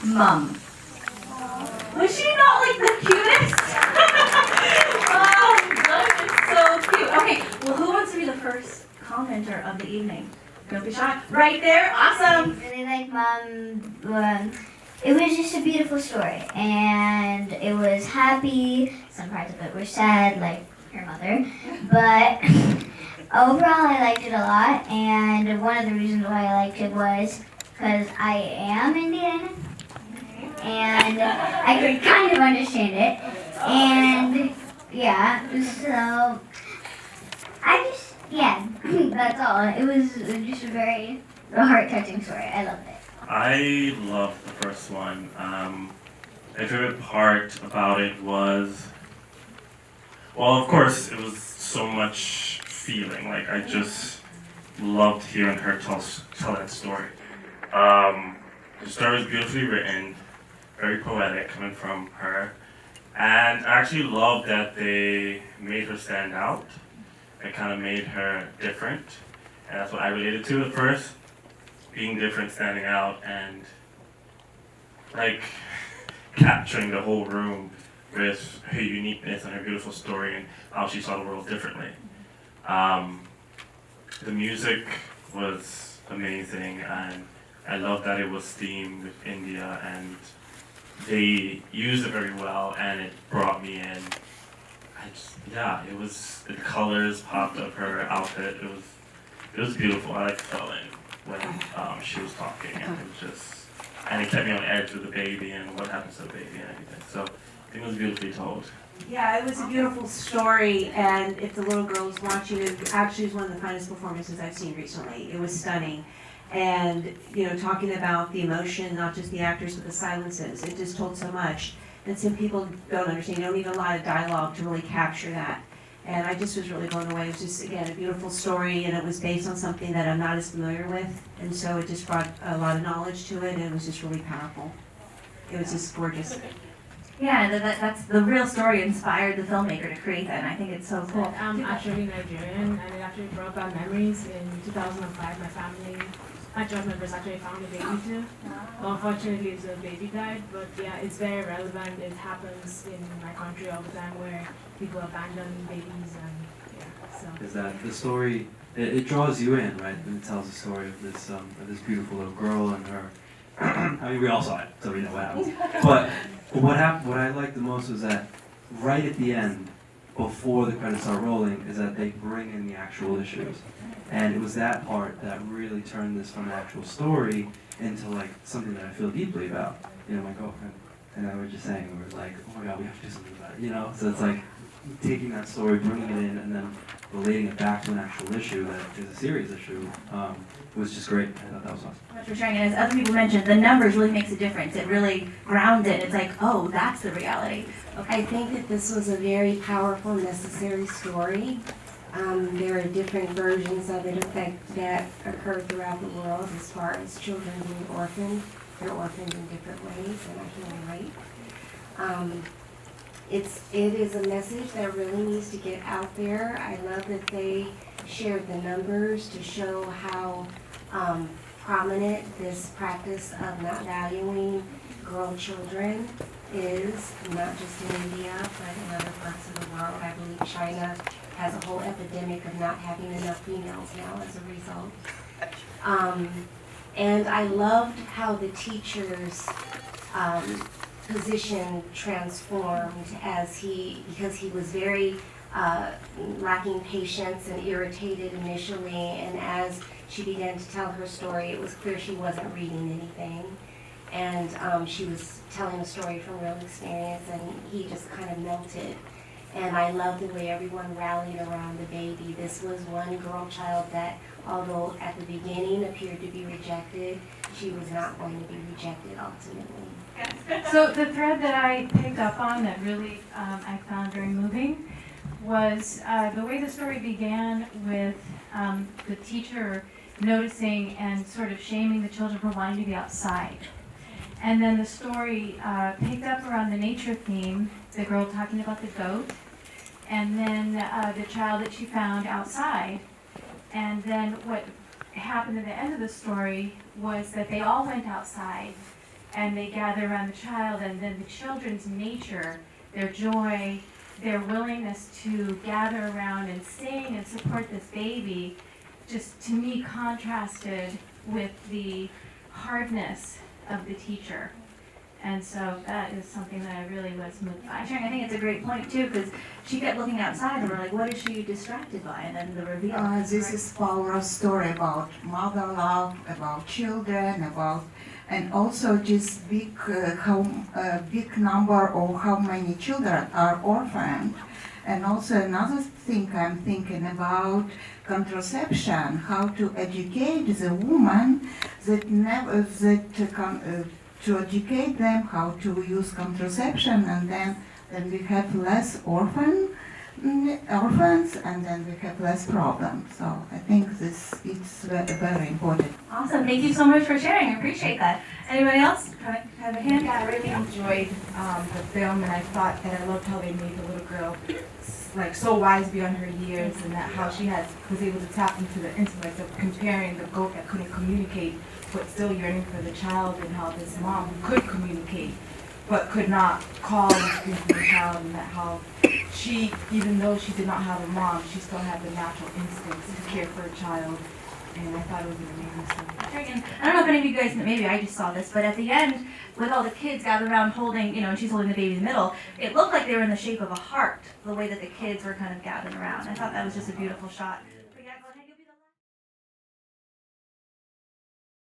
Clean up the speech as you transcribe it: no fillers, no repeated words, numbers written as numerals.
Mom. Was she not like the cutest? Oh, that is so cute. Okay, well, who wants to be the first commenter of the evening? Don't be shy. Right there, awesome. I really like Mom. It was just a beautiful story, and it was happy. Some parts of it were sad, like her mother, but overall I liked it a lot. And one of the reasons why I liked it was because I am Indian, and I could kind of understand it. And yeah, so that's all. It was just a very heart-touching story. I loved it. I loved the first one. My favorite part about it was, well, of course, it was so much feeling. Like, I just loved hearing her tell that story. The story was beautifully written, very poetic coming from her. And I actually loved that they made her stand out. It kind of made her different. And that's what I related to at first. Being different, standing out, and like capturing the whole room with her uniqueness and her beautiful story and how she saw the world differently. The music was amazing, and I love that it was themed with India, and they used it very well, and it brought me in. It was, the colors popped of her outfit. It was beautiful. I like fell in when she was talking, and it kept me on edge with the baby and what happens to the baby and everything. So I think it was beautifully told. Yeah, it was a beautiful story, and if the little girl was watching it, actually was one of the finest performances I've seen recently. It was stunning. And, talking about the emotion, not just the actors, but the silences, it just told so much. And some people don't understand. You don't need a lot of dialogue to really capture that. And I just was really blown away. It was just, again, a beautiful story, and it was based on something that I'm not as familiar with. And so it just brought a lot of knowledge to it, and it was just really powerful. It was just gorgeous. Yeah, that's the real story inspired the filmmaker to create that, and I think it's so cool. I'm actually Nigerian, and it actually brought back memories. In 2005, my church members actually found a baby too. Well, unfortunately, the baby died, but yeah, it's very relevant. It happens in my country all the time where people abandon babies, and so. Is that the story? It draws you in, right? And it tells the story of this beautiful little girl and her. I mean, we all saw it, so we know what happens. But what I liked the most was that right at the end, before the credits start rolling, is that they bring in the actual issues. And it was that part that really turned this from an actual story into like something that I feel deeply about. My girlfriend and I were just saying, we were like, oh my God, we have to do something about it. So it's like taking that story, bringing it in, and then relating it back to an actual issue that is a serious issue. It was just great. I thought that was awesome. Much for sharing, and as other people mentioned, the numbers really makes a difference. It really grounds it. It's like, oh, that's the reality. Okay. I think that this was a very powerful, necessary story. There are different versions of it that occur throughout the world as far as children being orphaned. They're orphaned in different ways, and I can relate. It is a message that really needs to get out there. I love that they shared the numbers to show how prominent this practice of not valuing girl children is, not just in India, but in other parts of the world. I believe China has a whole epidemic of not having enough females now as a result. And I loved how the teacher's position transformed because he was very lacking patience and irritated initially, and as she began to tell her story, it was clear she wasn't reading anything. And she was telling a story from real experience, and he just kind of melted. And I love the way everyone rallied around the baby. This was one girl child that, although at the beginning appeared to be rejected, she was not going to be rejected ultimately. So the thread that I picked up on that really I found very moving was the way the story began with the teacher noticing and sort of shaming the children for wanting to be outside. And then the story picked up around the nature theme, the girl talking about the goat, and then the child that she found outside. And then what happened at the end of the story was that they all went outside, and they gather around the child, and then the children's nature, their joy, their willingness to gather around and sing and support this baby, just to me contrasted with the hardness of the teacher. And so that is something that I really was moved by. Sharon, I think it's a great point too, because she kept looking outside and we're like, what is she distracted by? And then the reveal. This is Paula's story about mother love, about children, about, and also just big big number of how many children are orphaned. And also another thing I'm thinking about contraception, how to educate the woman that never to educate them how to use contraception, and then we have less orphans, and then we have less problems. So I think this is very important. Awesome. Thank you so much for sharing. I appreciate that. Anybody else have a hand? Yeah, I really enjoyed the film, and I thought that I loved how they made the little girl like so wise beyond her years, and that how she was able to tap into the intellect of comparing the goat that couldn't communicate but still yearning for the child, and how this mom could communicate but could not call and speak for the child, and that how she, even though she did not have a mom, she still had the natural instincts to care for a child. And I thought it was an amazing story. I don't know if any of you guys, maybe I just saw this, but at the end, with all the kids gathered around holding, and she's holding the baby in the middle, it looked like they were in the shape of a heart, the way that the kids were kind of gathered around. I thought that was just a beautiful shot.